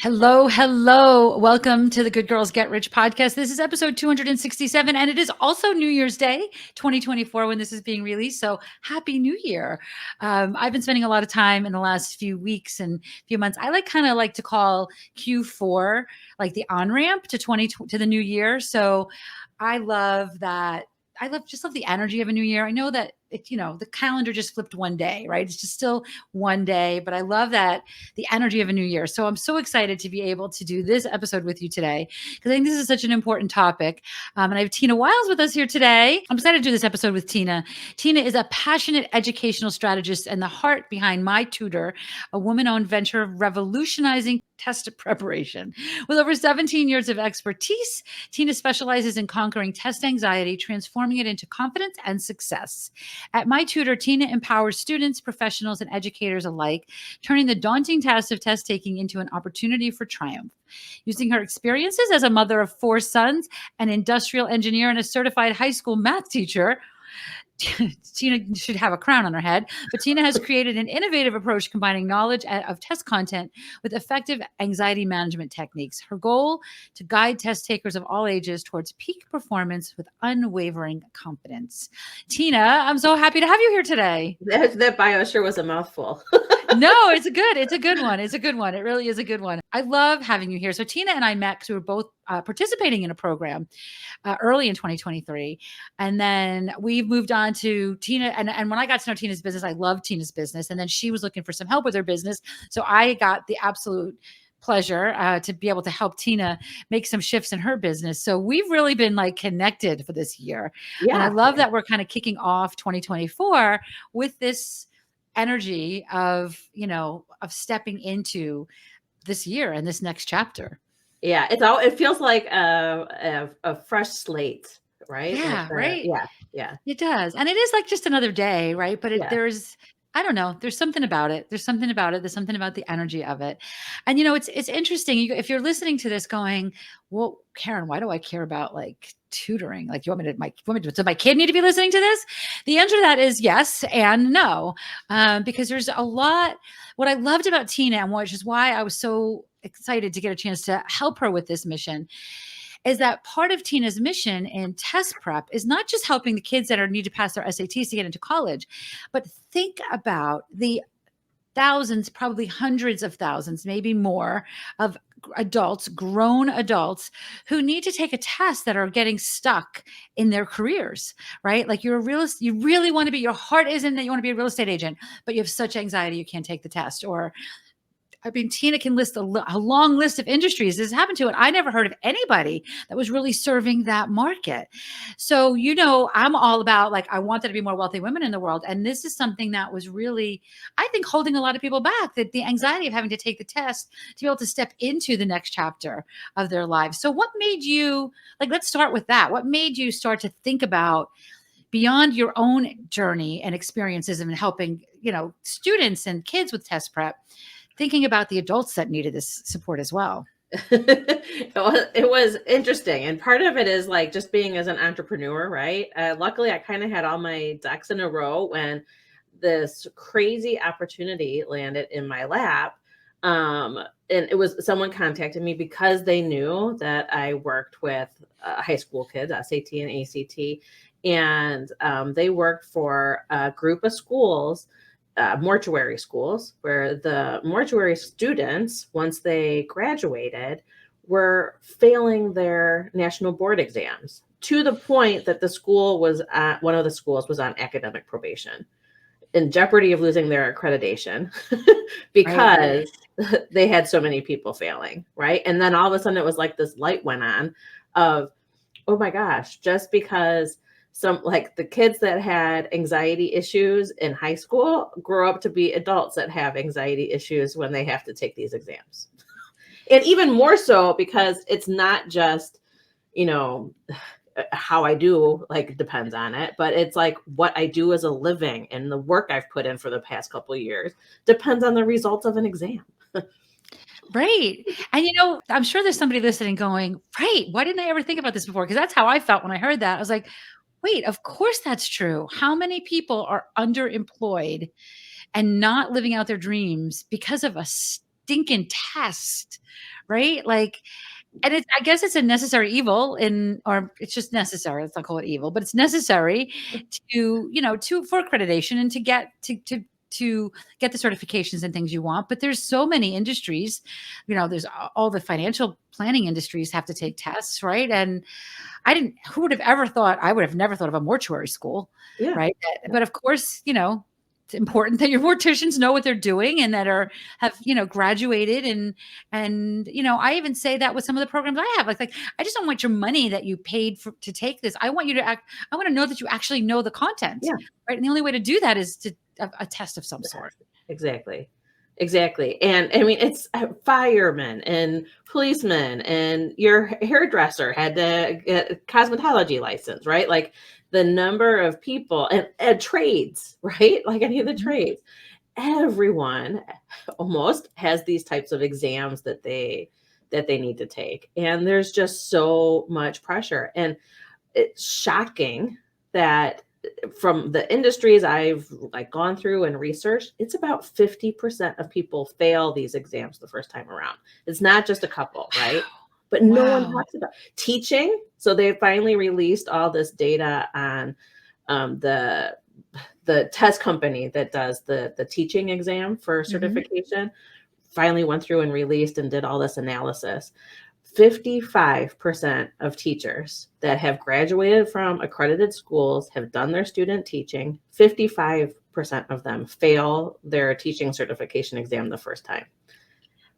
Hello, hello. Welcome to the Good Girls Get Rich podcast. This is episode 267, and it is also New Year's Day, 2024, when this is being released. So happy New Year. I've been spending a lot of time in the last few weeks and few months. I kind of like to call Q4 like the on-ramp to to the new year. So I love that. Love the energy of a new year. I know that the calendar just flipped one day, right? It's just still one day, but I love that the energy of a new year. So I'm so excited to be able to do this episode with you today because I think this is such an important topic. And I have Tina Wiles with us here today. I'm excited to do this episode with Tina. Tina is a passionate educational strategist and the heart behind My Tutor, a woman-owned venture revolutionizing test preparation. With over 17 years of expertise, Tina specializes in conquering test anxiety, transforming it into confidence and success. At My Tutor, Tina empowers students, professionals, and educators alike, turning the daunting task of test taking into an opportunity for triumph. Using her experiences as a mother of 4 sons, an industrial engineer, and a certified high school math teacher, Tina should have a crown on her head, but Tina has created an innovative approach combining knowledge of test content with effective anxiety management techniques. Her goal to guide test takers of all ages towards peak performance with unwavering confidence. Tina, I'm so happy to have you here today. That bio sure was a mouthful. No, it's a good one. It's a good one. It really is a good one. I love having you here. So Tina and I met because we were both participating in a program early in 2023. And then we moved on to Tina. And when I got to know Tina's business, I loved Tina's business. And then she was looking for some help with her business. So I got the absolute pleasure to be able to help Tina make some shifts in her business. So we've really been connected for this year. Yeah. And I love that we're kind of kicking off 2024 with this energy of stepping into this year and this next chapter. Yeah, it feels like a fresh slate, right? Yeah, right. Yeah. It does, and it is just another day, right? But there's, I don't know, there's something about it. There's something about it. There's something about the energy of it, and it's interesting. If you're listening to this, going, well, Karen, why do I care about tutoring? You want me to, does my kid need to be listening to this? The answer to that is yes and no, because there's a lot. What I loved about Tina, and which is why I was so excited to get a chance to help her with this mission, is that part of Tina's mission in test prep is not just helping the kids that need to pass their SATs to get into college, but think about the thousands, probably hundreds of thousands, maybe more, of adults, grown adults, who need to take a test that are getting stuck in their careers, right? Like you really want to be, your heart isn't that you want to be a real estate agent, but you have such anxiety you can't take the test. Or Tina can list a long list of industries this happened to, and I never heard of anybody that was really serving that market. So, I'm all about I want there to be more wealthy women in the world. And this is something that was really, I think, holding a lot of people back, that the anxiety of having to take the test to be able to step into the next chapter of their lives. So what made you, let's start with that. What made you start to think about, beyond your own journey and experiences in helping, students and kids with test prep, thinking about the adults that needed this support as well? It was interesting. And part of it is just being as an entrepreneur, right? Luckily, I kind of had all my ducks in a row when this crazy opportunity landed in my lap. And it was someone contacted me because they knew that I worked with high school kids, SAT and ACT. And they worked for a group of schools, mortuary schools, where the mortuary students, once they graduated, were failing their national board exams to the point that one of the schools was on academic probation, in jeopardy of losing their accreditation because they had so many people failing, right? And then all of a sudden it was this light went on of, oh my gosh, just because the kids that had anxiety issues in high school grow up to be adults that have anxiety issues when they have to take these exams. And even more so because it's not just, how I do depends on it, but it's what I do as a living and the work I've put in for the past couple of years depends on the results of an exam. Right. And, I'm sure there's somebody listening going, right, why didn't I ever think about this before? Because that's how I felt when I heard that. I was like, wait, of course that's true. How many people are underemployed and not living out their dreams because of a stinking test, right? Like, and it's, I guess it's a necessary evil or it's just necessary. Let's not call it evil, but it's necessary to, for accreditation and to get the certifications and things you want. But there's so many industries, there's all the financial planning industries have to take tests, right? And who would have ever thought, I would have never thought of a mortuary school, Yeah. right? But of course, it's important that your morticians know what they're doing and that have, graduated and, I even say that with some of the programs I have, like, I just don't want your money that you paid to take this. I want to know that you actually know the content, Yeah. right? And the only way to do that is to a test of some sort. Exactly. Exactly. And I mean, it's firemen and policemen, and your hairdresser had to get a cosmetology license, right? Like the number of people and trades, right? Like any of the trades, everyone almost has these types of exams that they need to take. And there's just so much pressure. And it's shocking that from the industries I've like gone through and researched, it's about 50% of people fail these exams the first time around. It's not just a couple, right? But no one talks about teaching. So they finally released all this data on the test company that does the teaching exam for certification. Finally went through and released and did all this analysis. 55% of teachers that have graduated from accredited schools have done their student teaching. 55% of them fail their teaching certification exam the first time.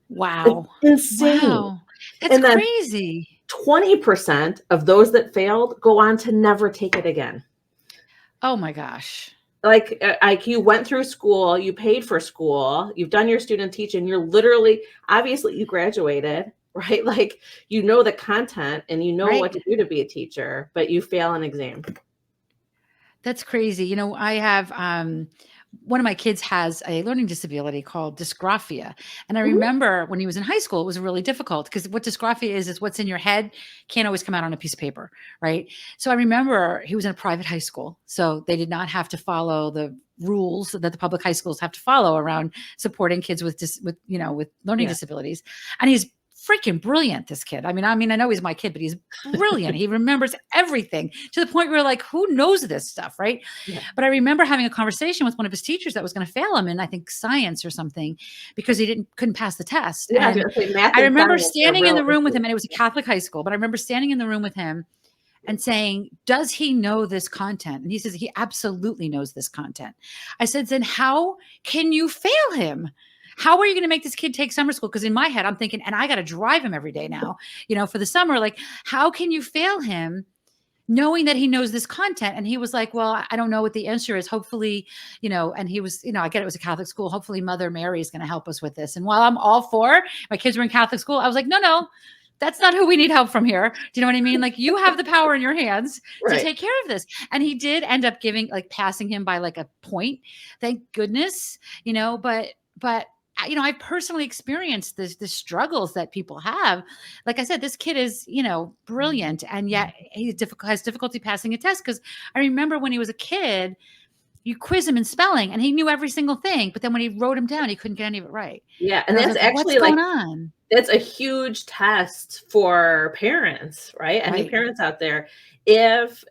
Wow. It's insane. Wow. That's And then crazy. 20% of those that failed go on to never take it again. Oh my gosh. Like you went through school, you paid for school, you've done your student teaching, you're literally, obviously you graduated, right? Like, the content and what to do to be a teacher, but you fail an exam. That's crazy. I have one of my kids has a learning disability called dysgraphia. And I remember when he was in high school, it was really difficult because what dysgraphia is what's in your head can't always come out on a piece of paper, right? So I remember he was in a private high school. So they did not have to follow the rules that the public high schools have to follow around supporting kids with learning disabilities. And he's freaking brilliant, this kid. I mean, I know he's my kid, but he's brilliant. He remembers everything to the point where like, who knows this stuff, right? Yeah. But I remember having a conversation with one of his teachers that was going to fail him in, I think, science or something, because he couldn't pass the test. Yeah, and I remember standing in the room with him, and it was a Catholic high school, but I remember standing in the room with him and saying, does he know this content? And he says, he absolutely knows this content. I said, then how can you fail him? How are you going to make this kid take summer school? Because in my head, I'm thinking, and I got to drive him every day now, for the summer. Like, how can you fail him knowing that he knows this content? And he was like, well, I don't know what the answer is. Hopefully, and he was, I get it was a Catholic school. Hopefully Mother Mary is going to help us with this. And while I'm all for my kids were in Catholic school, I was like, no, that's not who we need help from here. Do you know what I mean? Like, you have the power in your hands to take care of this. And he did end up passing him by like a point. Thank goodness, but I personally experienced the struggles that people have. Like I said, this kid is, brilliant, and yet he has difficulty passing a test. Because I remember when he was a kid, you quiz him in spelling, and he knew every single thing. But then when he wrote them down, he couldn't get any of it right. Yeah, and that's actually what's going on? That's a huge test for parents, right? Any parents out there, if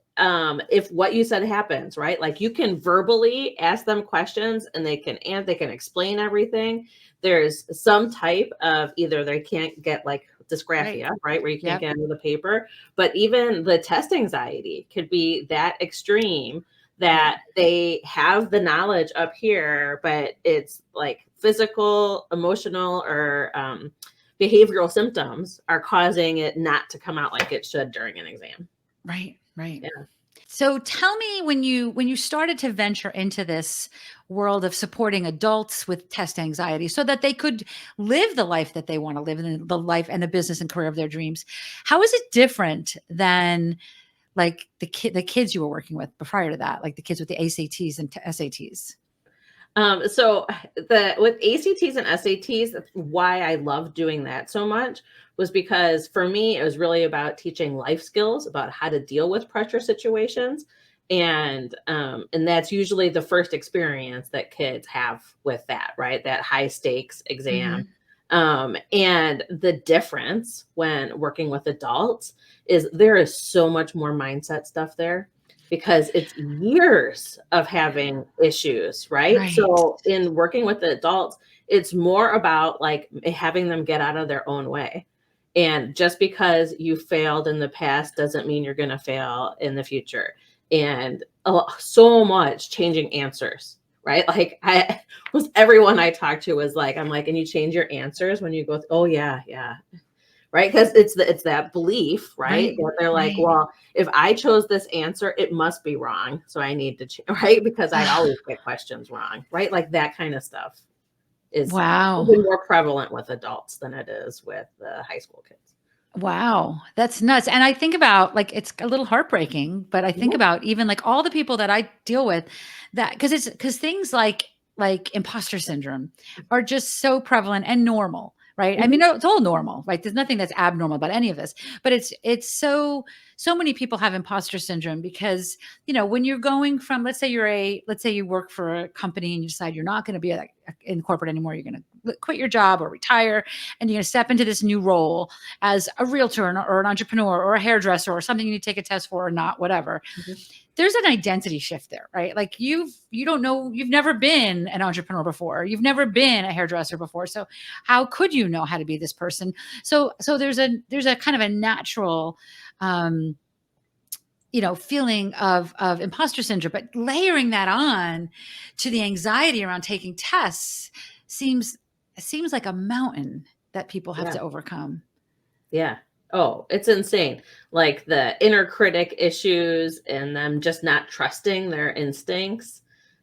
what you said happens, right? Like, you can verbally ask them questions and they can explain everything. There's some type of either they can't get like dysgraphia, right? Where you can't get into the paper, but even the test anxiety could be that extreme that they have the knowledge up here, but it's like physical, emotional, or behavioral symptoms are causing it not to come out like it should during an exam. Right. Yeah. So tell me, when you started to venture into this world of supporting adults with test anxiety so that they could live the life that they want to live, in the life and the business and career of their dreams, how is it different than like the kids you were working with prior to that, like the kids with the ACTs and SATs? So with ACTs and SATs, why I love doing that so much was because for me, it was really about teaching life skills about how to deal with pressure situations. And that's usually the first experience that kids have with that, right? That high stakes exam. And the difference when working with adults is there is so much more mindset stuff there because it's years of having issues, right? Right. So in working with the adults, it's more about like having them get out of their own way. And just because you failed in the past doesn't mean you're going to fail in the future. And so much changing answers, right? Like I was everyone I talked to was like, I'm like, and you change your answers when you go, oh yeah, yeah, right? Because it's that belief, right? Right. That they're like, Right. well, if I chose this answer, it must be wrong, so I need to change, right? Because I always get questions wrong, right? Like that kind of stuff is Wow. even more prevalent with adults than it is with the high school kids. Wow, that's nuts. And I think about like it's a little heartbreaking, but I think Yeah. about even like all the people that I deal with that because things like imposter syndrome are just so prevalent and normal, right? I Mhm. mean, it's all normal, right? There's nothing that's abnormal about any of this, but it's so many people have imposter syndrome because when you're going from let's say you work for a company and you decide you're not going to be in corporate anymore, you're going to quit your job or retire, and you're going to step into this new role as a realtor or an entrepreneur or a hairdresser or something you need to take a test for or not, whatever. Mhm. There's an identity shift there, right? Like you don't know, you've never been an entrepreneur before. You've never been a hairdresser before. So how could you know how to be this person? So there's a kind of a natural um feeling of imposter syndrome, but layering that on to the anxiety around taking tests seems seems like a mountain that people have Yeah. to overcome. Yeah. Oh, it's insane. Like the inner critic issues and them just not trusting their instincts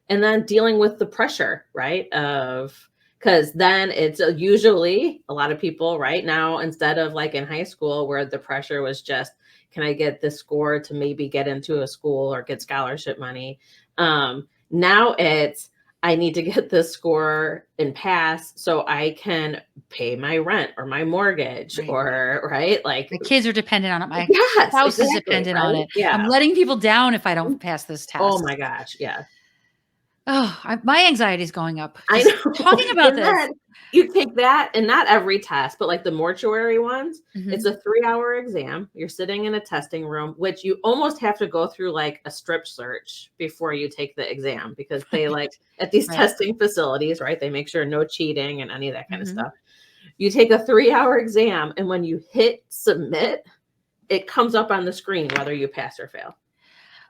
and then dealing with the pressure, right? Because then it's usually a lot of people right now, instead of like in high school where the pressure was just, can I get this score to maybe get into a school or get scholarship money? Now it's, I need to get this score and pass so I can pay my rent or my mortgage Right. or right? My Like kids are dependent on it. My yes, spouse is exactly, dependent on right? it. Yeah. I'm letting people down if I don't pass this Oh test. my gosh, yeah. Oh, my anxiety is going up I just know. talking about And this. then you take that and not every test, but like the mortuary ones, it's Mhm. a 3-hour exam. You're sitting in a testing room, which you almost have to go through like a strip search before you take the exam because they like Right. at these Right. testing facilities, right? They make sure no cheating and any of that kind of Mhm. stuff. You take a 3-hour exam, and when you hit submit, it comes up on the screen whether you pass or fail.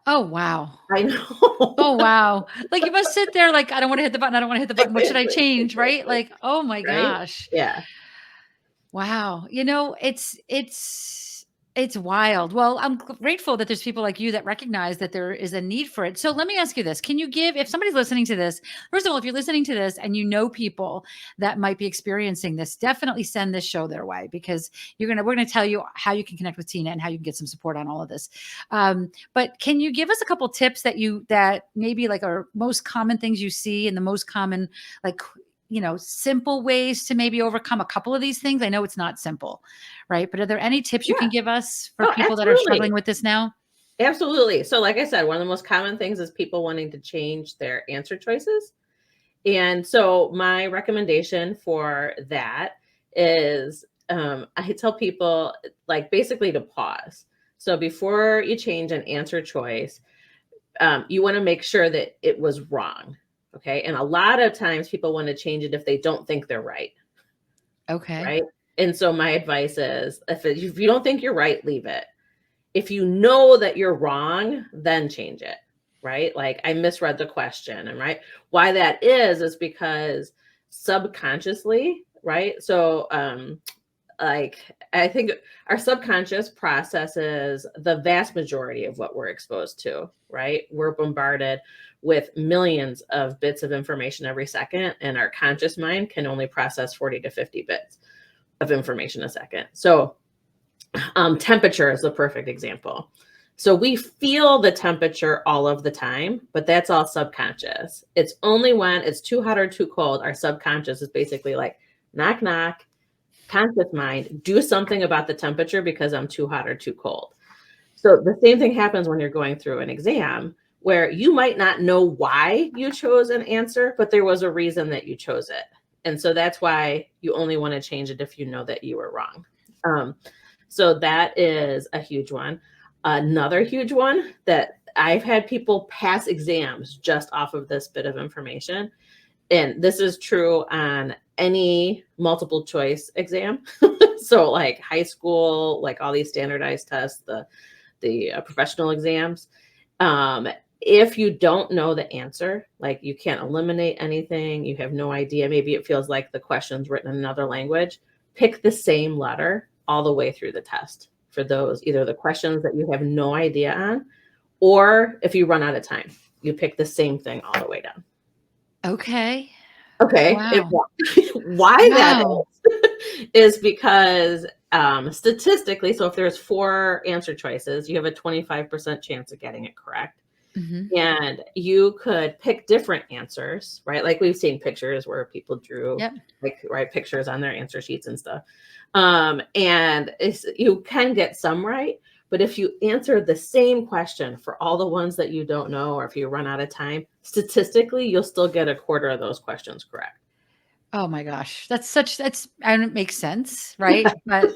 Oh, wow. I know. Oh, wow. Like, you must sit there like, "I don't wanna hit the button. I don't wanna hit the button. What should I Exactly, change?" Right? exactly, Like, oh my right? gosh. Yeah. Wow. It's wild. Well, I'm grateful that there's people like you that recognize that there is a need for it. So let me ask you this. Can you give if somebody's listening to this, first of all, if you're listening to this and you know people that might be experiencing this, definitely send this show their way because we're gonna tell you how you can connect with Tina and how you can get some support on all of this. But can you give us a couple tips that maybe like are most common things you see and the most common like simple ways to maybe overcome a couple of these things? I know it's not simple, right? But are there any tips you Yeah. can give us for Oh, people that are absolutely. struggling with this now? Absolutely. So like I said, one of the most common things is people wanting to change their answer choices. And so my recommendation for that is I tell people like basically to pause. So before you change an answer choice, you want to make sure that it was wrong. Okay. And a lot of times people want to change it if they don't think they're right. Okay. Right. And so my advice is if you don't think you're right, leave it. If you know that you're wrong, then change it, right? Like I misread the question, and right? Why that is because subconsciously, right? So like I think our subconscious processes the vast majority of what we're exposed to, right? We're bombarded with millions of bits of information every second, and our conscious mind can only process 40 to 50 bits of information a second. So temperature is the perfect example. So we feel the temperature all of the time, but that's all subconscious. It's only when it's too hot or too cold, our subconscious is basically like, knock, knock, conscious mind, do something about the temperature because I'm too hot or too cold. So the same thing happens when you're going through an exam where you might not know why you chose an answer, but there was a reason that you chose it. And so that's why you only want to change it if you know that you were wrong. So that is a huge one. Another huge one that I've had people pass exams just off of this bit of information. And this is true on any multiple choice exam. So like high school, like all these standardized tests, the professional exams. If you don't know the answer, like you can't eliminate anything, you have no idea, maybe it feels like the question's written in another language, pick the same letter all the way through the test for those, either the questions that you have no idea on, or if you run out of time, you pick the same thing all the way down. Okay. Okay. Wow. Why that Wow. is because statistically, so if there's 4 answer choices, you have a 25% chance of getting it correct. Mhm. And you could pick different answers, right? Like we've seen pictures where people drew Yep. like pictures on their answer sheets and stuff. And you can get some right, but if you answer the same question for all the ones that you don't know, or if you run out of time, statistically, you'll still get a quarter of those questions correct. Oh my gosh. And it makes sense, right? But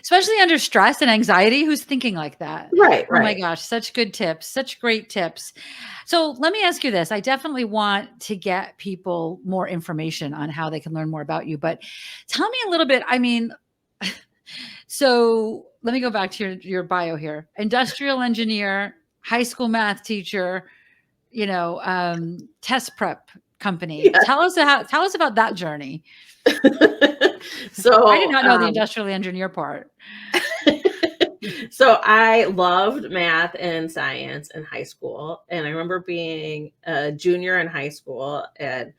especially under stress and anxiety, who's thinking like that? Right, Oh my right. gosh, such good tips, such great tips. So let me ask you this. I definitely want to get people more information on how they can learn more about you, but tell me a little bit. I mean, so let me go back to your bio here. Industrial engineer, high school math teacher, test prep company. Yeah. Tell us about that journey. I did So, not know the industrial engineer part. so I loved math and science in high school. And I remember being a junior in high school, and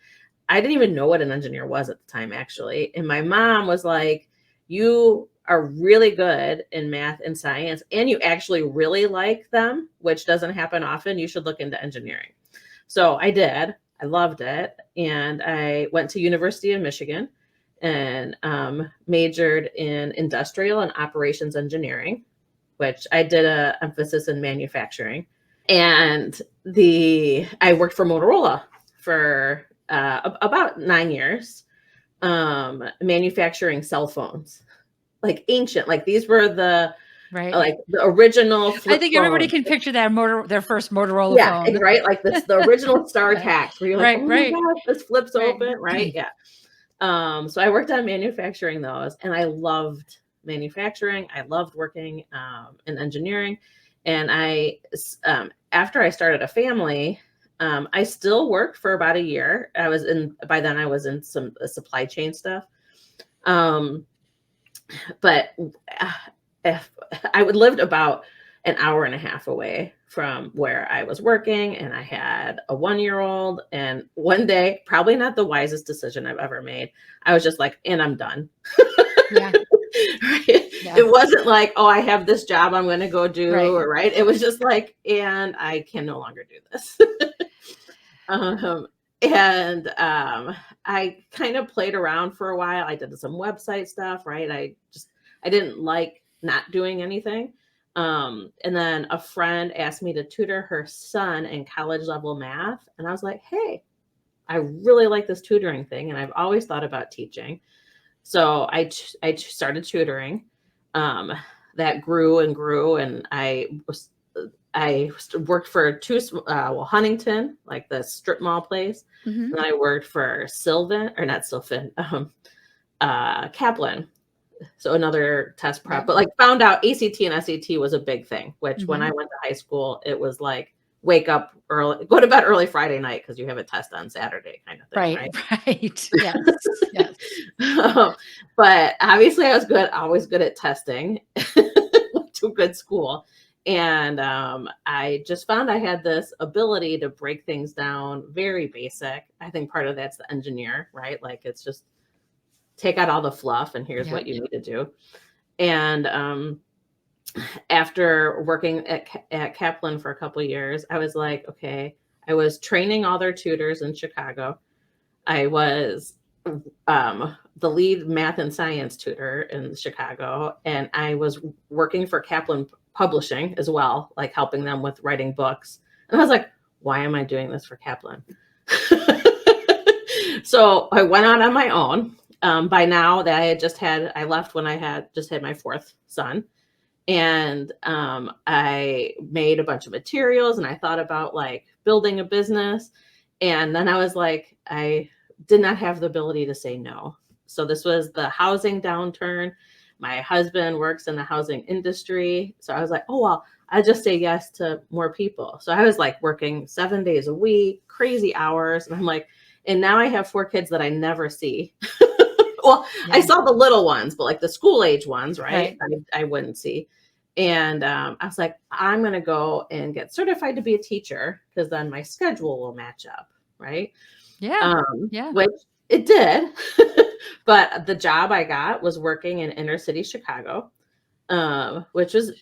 I didn't even know what an engineer was at the time, actually. And my mom was like, you are really good in math and science, and you actually really like them, which doesn't happen often. You should look into engineering. So I did. I loved it. And I went to University of Michigan and majored in industrial and operations engineering, which I did a emphasis in manufacturing. And I worked for Motorola for about 9 years, manufacturing cell phones, like ancient, like these were the Right. like the original I flip think everybody phone. can picture their first Motorola Yeah, phone. right. Like the original Yeah. StarTAC, where you're like, Right, oh my right, gosh, this flips right. open, right? Yeah. So I worked on manufacturing those, and I loved manufacturing. I loved working in engineering, and after I started a family, I still worked for about a year. By then I was in some supply chain stuff. But if I would lived about an hour and a half away from where I was working, and I had a 1-year-old, and one day, probably not the wisest decision I've ever made, I was just like, and I'm done. Yeah. Right? Yeah. It wasn't like, oh, I have this job I'm going to go do, Right. or right. It was just like, and I can no longer do this. And I kind of played around for a while. I did some website stuff, right? I didn't like not doing anything. And then a friend asked me to tutor her son in college level math. And I was like, hey, I really like this tutoring thing. And I've always thought about teaching. So I started tutoring. That grew and grew. And I worked for Huntington, like the strip mall place. Mhm. And I worked for Kaplan. So another test prep, Yeah. but like found out ACT and SAT was a big thing, which when I Mhm. went to high school, it was like wake up early, go to bed early Friday night because you have a test on Saturday kind of thing, Right, right? right. Yes, yes. But obviously I was always good at testing, went to a good school. And I just found I had this ability to break things down very basic. I think part of that's the engineer, right? Like it's just take out all the fluff and here's Yep. what you need to do. And after working at Kaplan for a couple of years, I was like, okay, I was training all their tutors in Chicago. I was the lead math and science tutor in Chicago, and I was working for Kaplan Publishing as well, like helping them with writing books. And I was like, why am I doing this for Kaplan? So I went out on my own. By now that I left when I had just had my fourth son. And I made a bunch of materials and I thought about like building a business. And then I was like, I did not have the ability to say no. So this was the housing downturn. My husband works in the housing industry. So I was like, oh, well, I just say yes to more people. So I was like working 7 days a week, crazy hours. And I'm like, and now I have 4 kids that I never see. Well, I Yeah. saw the little ones, but like the school age ones, right? Right. I wouldn't see. And I was like, I'm going to go and get certified to be a teacher because then my schedule will match up, right? Yeah. Yeah. Which it did. But the job I got was working in inner city Chicago, which was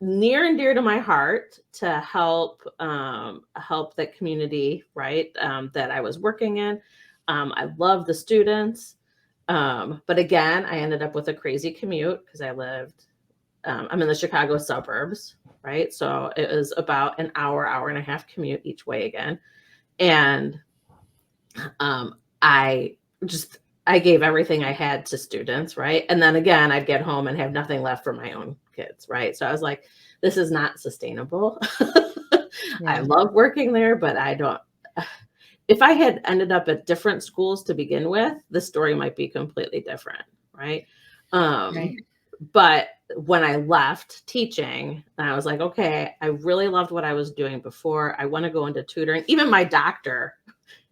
near and dear to my heart to help the community, right? That I was working in. I love the students. But again, I ended up with a crazy commute because I'm in the Chicago suburbs, right? So it was about an hour and a half commute each way again. And um, I I gave everything I had to students, right? And then again, I'd get home and have nothing left for my own kids, right? So I was like, this is not sustainable. I Yeah. love working there, but I don't. If I had ended up at different schools to begin with, the story might be completely different, right? Right. But when I left teaching, I was like, okay, I really loved what I was doing before. I want to go into tutoring. Even my doctor,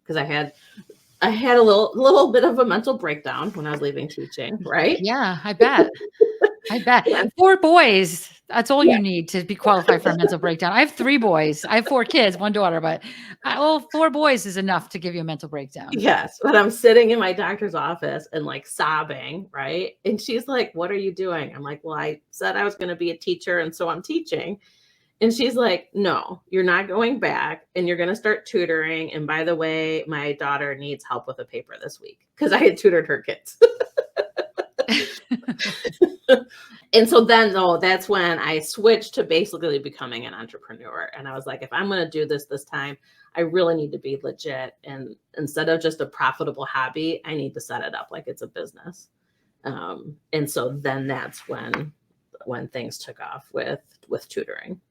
because I had a little bit of a mental breakdown when I was leaving teaching, right? Yeah. I bet. I bet. Yeah. 4 boys, that's all Yeah. you need to be qualified for a mental breakdown. I have 3 boys. I have 4 kids, 1 daughter, but well, 4 boys is enough to give you a mental breakdown. Yes, but I'm sitting in my doctor's office and like sobbing, right? And she's like, "What are you doing?" I'm like, "Well, I said I was going to be a teacher and so I'm teaching." And she's like, "No, you're not going back and you're going to start tutoring. And by the way, my daughter needs help with a paper this week because I had tutored her kids." And so then though, that's when I switched to basically becoming an entrepreneur. And I was like, if I'm going to do this time, I really need to be legit. And instead of just a profitable hobby, I need to set it up like it's a business. And so then that's when things took off with tutoring.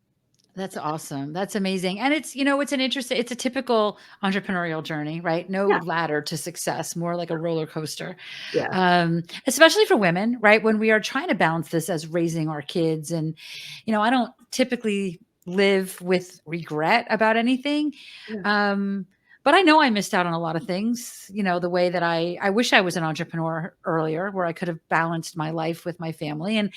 That's awesome. That's amazing. And it's a typical entrepreneurial journey, right? No Yeah. ladder to success, more like a roller coaster. Yeah. Especially for women, right? When we are trying to balance this as raising our kids. And, I don't typically live with regret about anything. Yeah. But I know I missed out on a lot of things, the way that I wish I was an entrepreneur earlier, where I could have balanced my life with my family. And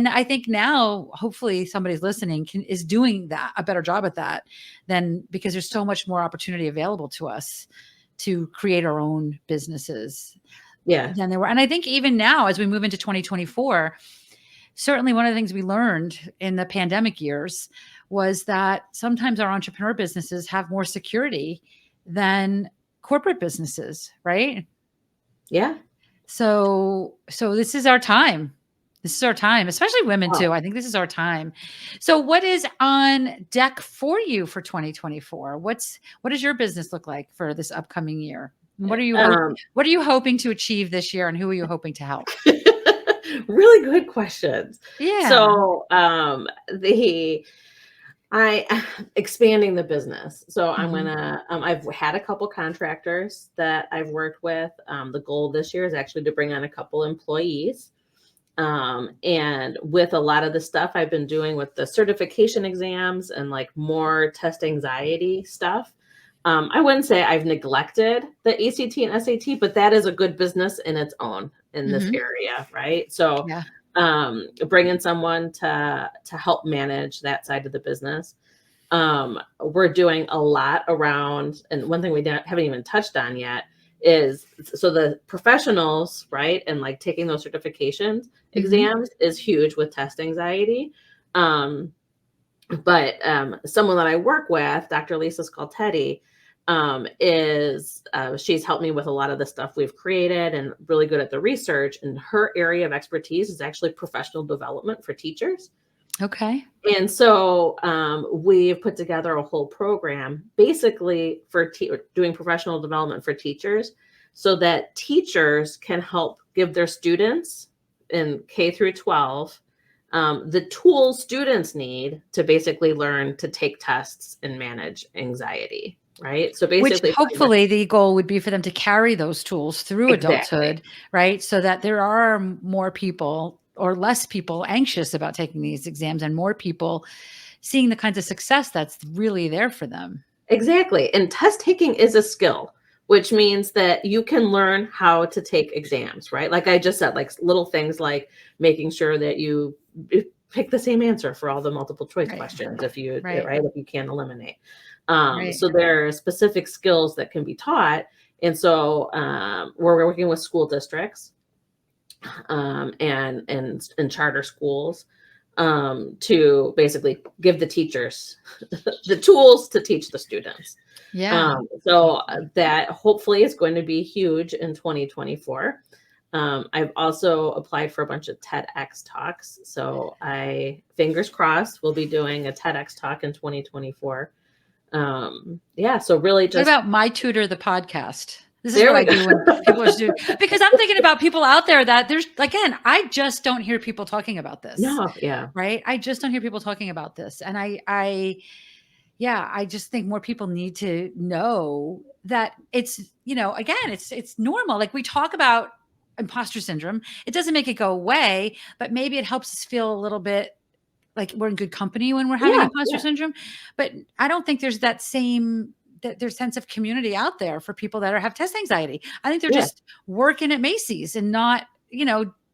I think now, hopefully somebody's listening is doing that, a better job at that than, because there's so much more opportunity available to us to create our own businesses Yeah. than there were. And I think even now, as we move into 2024, certainly one of the things we learned in the pandemic years was that sometimes our entrepreneur businesses have more security than corporate businesses, right? Yeah. So this is our time. This is our time, especially women Oh, too. I think this is our time. So what is on deck for you for 2024? What does your business look like for this upcoming year? And um, what are you hoping to achieve this year, and who are you hoping to help? really good questions. Yeah. So the I expanding the business. So I'm Mhm. gonna I've had a couple contractors that I've worked with. The goal this year is actually to bring on a couple employees. And with a lot of the stuff I've been doing with the certification exams and like more test anxiety stuff, I wouldn't say I've neglected the ACT and SAT, but that is a good business in its own in this Mhm. area, right? So Yeah. bringing someone to help manage that side of the business. We're doing a lot around, and one thing haven't even touched on yet is so the professionals, right? And like taking those certifications Mhm. exams is huge with test anxiety. Um, but someone that I work with, Dr. Lisa Scoltetti, is she's helped me with a lot of the stuff we've created and really good at the research. And her area of expertise is actually professional development for teachers. Okay. And so we've put together a whole program basically for doing professional development for teachers so that teachers can help give their students in K through 12 the tools students need to basically learn to take tests and manage anxiety, right? So Which basically, hopefully the goal would be for them to carry those tools through exactly. adulthood, right? So that there are more people or less people anxious about taking these exams and more people seeing the kinds of success that's really there for them. Exactly. And test taking is a skill, which means that you can learn how to take exams, right? Like I just said, like little things like making sure that you pick the same answer for all the multiple choice Right. questions if you Right. right if you can eliminate. Right. So there are specific skills that can be taught. And so we're working with school districts and charter schools to basically give the teachers the tools to teach the students. Yeah. So that hopefully is going to be huge in 2024. I've also applied for a bunch of TEDx talks. So fingers crossed, we'll be doing a TEDx talk in 2024. Yeah, so really What just about My Tutor, the podcast? This is there what we I go. do when people are doing, because I'm thinking about people out there that there's, again, I just don't hear people talking about this, No, yeah, right? I just don't hear people talking about this. And yeah, I just think more people need to know that it's, again, it's normal. Like we talk about imposter syndrome. It doesn't make it go away, but maybe it helps us feel a little bit like we're in good company when we're having yeah, imposter yeah, syndrome. But I don't think there's that same that there's sense of community out there for people that have test anxiety. I think they're yeah, just working at Macy's and not,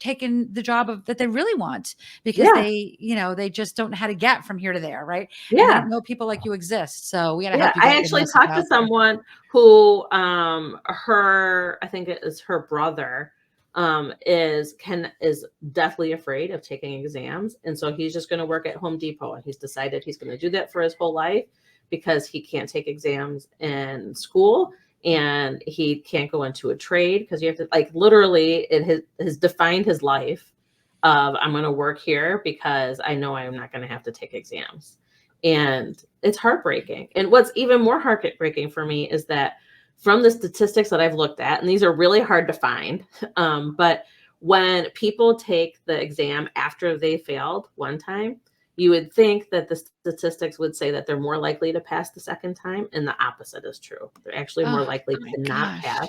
taking the job of that they really want because yeah, they just don't know how to get from here to there, right? And they yeah. don't know people like you exist. So we got to Yeah, help you I get your actually message talked to out there. someone who, I think it is her brother, is deathly afraid of taking exams, and so he's just gonna work at Home Depot, and he's decided he's gonna do that for his whole life because he can't take exams in school, and he can't go into a trade because you have to, like, literally, it has defined his life of, "I'm gonna work here because I know I'm not gonna have to take exams." And it's heartbreaking. And what's even more heartbreaking for me is that from the statistics that I've looked at, and these are really hard to find, but when people take the exam after they failed one time, you would think that the statistics would say that they're more likely to pass the second time, and the opposite is true. They're actually more Oh likely my to not pass. gosh.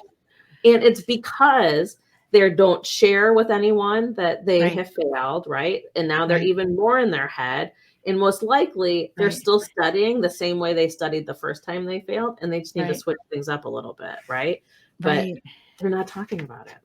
And it's because they don't share with anyone that they Right. have failed, right? And now they're Right. even more in their head. And most likely they're Right. still studying the same way they studied the first time they failed, and they just need to Right. switch things up a little bit, right? But Right. they're not talking about it.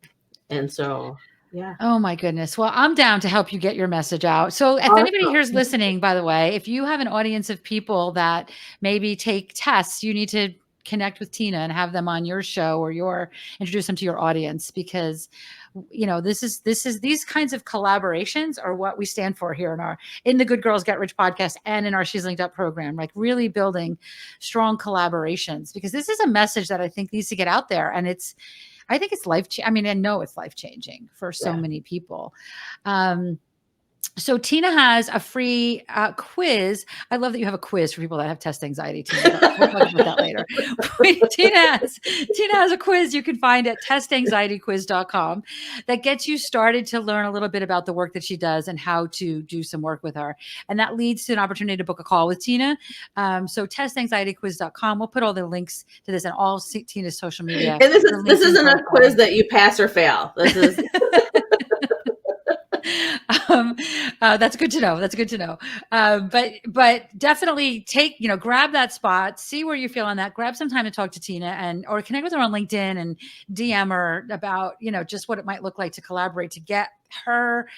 And so, yeah. Oh my goodness. Well, I'm down to help you get your message out. So if anybody here is Awesome. listening, by the way, if you have an audience of people that maybe take tests, you need to connect with Tina and have them on your show or introduce them to your audience because this is these kinds of collaborations are what we stand for here in the Good Girls Get Rich podcast and in our She's Linked Up program, like really building strong collaborations because this is a message that I think needs to get out there. And I think it's I know it's life changing for so Yeah. many people. So Tina has a free quiz. I love that you have a quiz for people that have test anxiety, Tina, but we'll talk about that later. Tina has a quiz you can find at testanxietyquiz.com that gets you started to learn a little bit about the work that she does and how to do some work with her. And that leads to an opportunity to book a call with Tina. So testanxietyquiz.com. We'll put all the links to this and all Tina's social media. And this Her is this LinkedIn isn't a profile. quiz that you pass or fail. This is um, that's good to know. That's good to know. But definitely grab that spot, see where you feel on that, grab some time to talk to Tina or connect with her on LinkedIn and DM her about, just what it might look like to collaborate to get her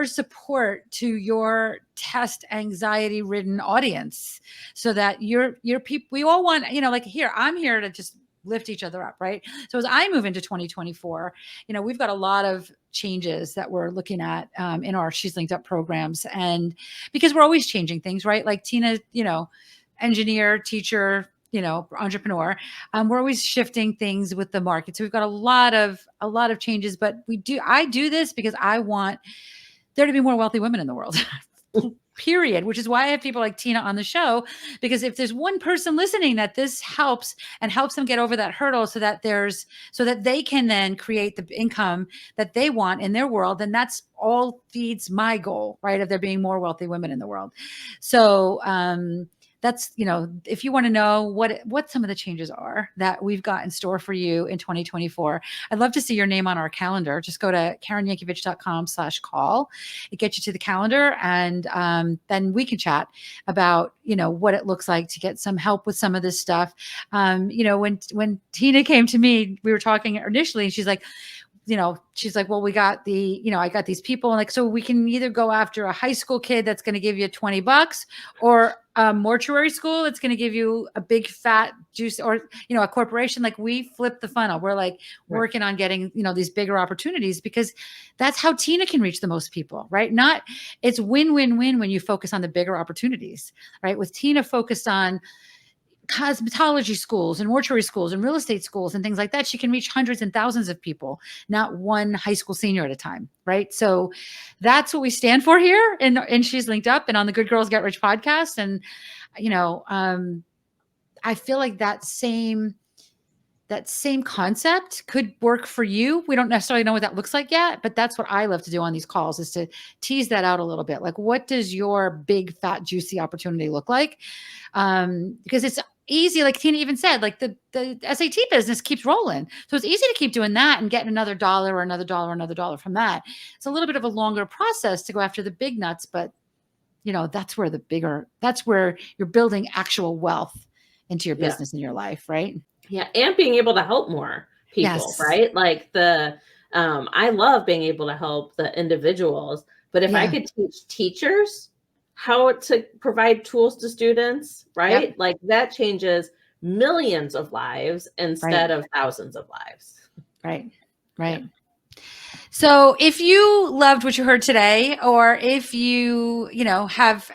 support to your test anxiety ridden audience so that your people, we all want, I'm here to just lift each other up. Right. So as I move into 2024, we've got a lot of changes that we're looking at in our She's Linked Up programs. And because we're always changing things, right? Like Tina, engineer, teacher, entrepreneur. We're always shifting things with the market. So we've got a lot of changes, but I do this because I want there to be more wealthy women in the world. period, which is why I have people like Tina on the show, because if there's one person listening that this helps and helps them get over that hurdle so that they can then create the income that they want in their world, then that's all feeds my goal, right? Of there being more wealthy women in the world. So, that's, if you want to know what some of the changes are that we've got in store for you in 2024, I'd love to see your name on our calendar. Just go to KarenYankovich.com/call. It gets you to the calendar, and then we can chat about, what it looks like to get some help with some of this stuff. When Tina came to me, we were talking initially, and she's like, well, we got I got these people, and like, so we can either go after a high school kid that's going to give you $20, or a mortuary school that's going to give you a big fat juice, or, a corporation. Like, we flip the funnel. We're like working on getting, these bigger opportunities, because that's how Tina can reach the most people, right? It's win-win-win when you focus on the bigger opportunities, right? With Tina focused on cosmetology schools and mortuary schools and real estate schools and things like that, she can reach hundreds and thousands of people, not one high school senior at a time, right? So that's what we stand for here, and She's Linked Up and on the Good Girls Get Rich podcast. And I feel like that same concept could work for you. We don't necessarily know what that looks like yet, but that's what I love to do on these calls, is to tease that out a little bit. Like, what does your big, fat, juicy opportunity look like? Because it's easy. Like Tina even said, like the SAT business keeps rolling. So it's easy to keep doing that and getting another dollar or another dollar or another dollar from that. It's a little bit of a longer process to go after the big nuts, but that's where you're building actual wealth into your business and your life, right? Yeah. And being able to help more people, right? Like I love being able to help the individuals, but if I could teach teachers how to provide tools to students, right? Yep. Like, that changes millions of lives instead of thousands of lives. Right. Yeah. So if you loved what you heard today, or if you, have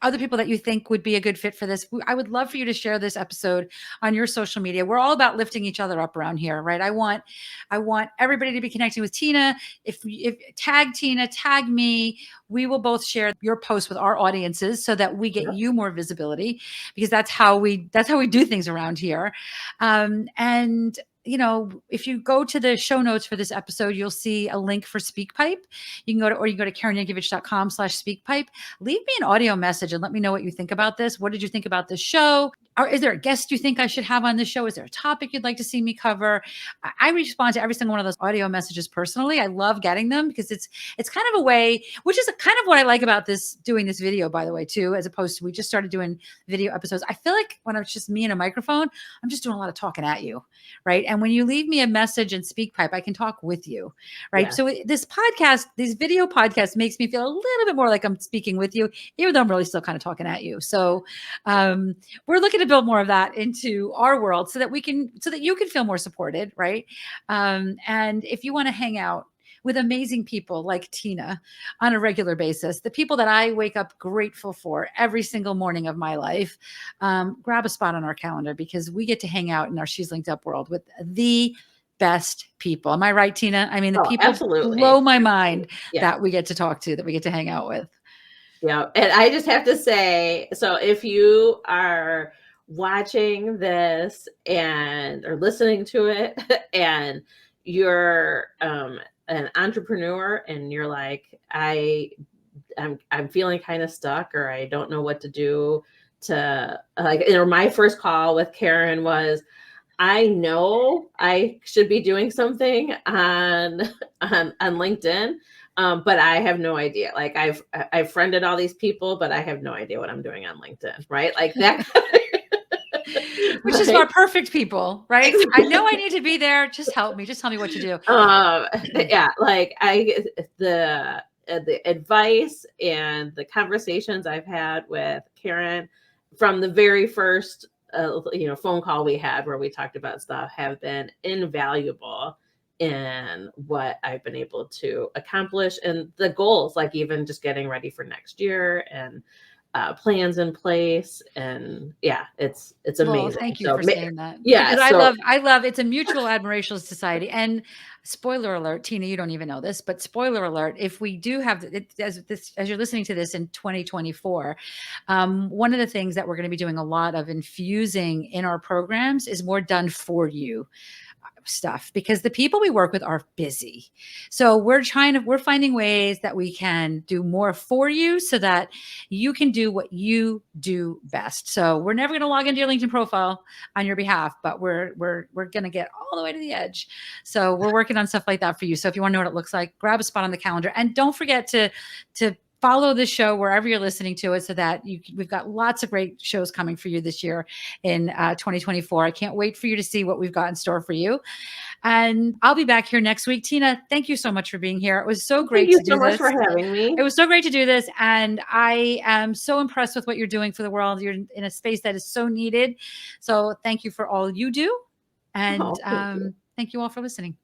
other people that you think would be a good fit for this, I would love for you to share this episode on your social media. We're all about lifting each other up around here, right? I want everybody to be connecting with Tina. If tag Tina, tag me, we will both share your post with our audiences so that we get you more visibility, because that's how we do things around here. And if you go to the show notes for this episode, you'll see a link for SpeakPipe. You can go to KarenYankovich.com/SpeakPipe. Leave me an audio message and let me know what you think about this. What did you think about this show? Or is there a guest you think I should have on this show? Is there a topic you'd like to see me cover? I respond to every single one of those audio messages personally. I love getting them, because it's kind of a way, which is kind of what I like about doing this video, by the way, too, as opposed to, we just started doing video episodes. I feel like when it's just me and a microphone, I'm just doing a lot of talking at you, right? And when you leave me a message in SpeakPipe, I can talk with you, right? So this video podcast makes me feel a little bit more like I'm speaking with you, even though I'm really still kind of talking at you. So we're looking to build more of that into our world, so that you can feel more supported, right? And if you want to hang out with amazing people like Tina on a regular basis, the people that I wake up grateful for every single morning of my life, grab a spot on our calendar, because we get to hang out in our She's Linked Up world with the best people. Am I right, Tina? I mean, the people blow my mind that we get to talk to, that we get to hang out with. Yeah. And I just have to say, so if you are watching this or listening to it, and you're an entrepreneur, and you're like, I'm feeling kind of stuck, or I don't know what to do to, like, my first call with Karen was, I know I should be doing something on LinkedIn, but I have no idea. Like, I've friended all these people, but I have no idea what I'm doing on LinkedIn, right? Like that. Which is our perfect people, right? I know I need to be there. Just help me. Just tell me what to do. Yeah, like the advice and the conversations I've had with Karen from the very first phone call we had, where we talked about stuff, have been invaluable in what I've been able to accomplish, and the goals, like even just getting ready for next year, and plans in place, and yeah, it's Well, amazing. thank you So for saying that yeah, because so I love it's a mutual admiration society. And spoiler alert, Tina, you don't even know this, but spoiler alert, if we do have it as you're listening to this in 2024, one of the things that we're going to be doing a lot of infusing in our programs is more done for you stuff because the people we work with are busy. So we're finding ways that we can do more for you so that you can do what you do best. So we're never going to log into your LinkedIn profile on your behalf, but we're going to get all the way to the edge. So we're working on stuff like that for you. So if you want to know what it looks like, grab a spot on the calendar and don't forget to follow this show wherever you're listening to it so that we've got lots of great shows coming for you this year in 2024. I can't wait for you to see what we've got in store for you. And I'll be back here next week. Tina, thank you so much for being here. It was so thank great you to so do much this. for having me. It was so great to do this. And I am so impressed with what you're doing for the world. You're in a space that is so needed. So thank you for all you do. And Oh, thank you. thank you all for listening.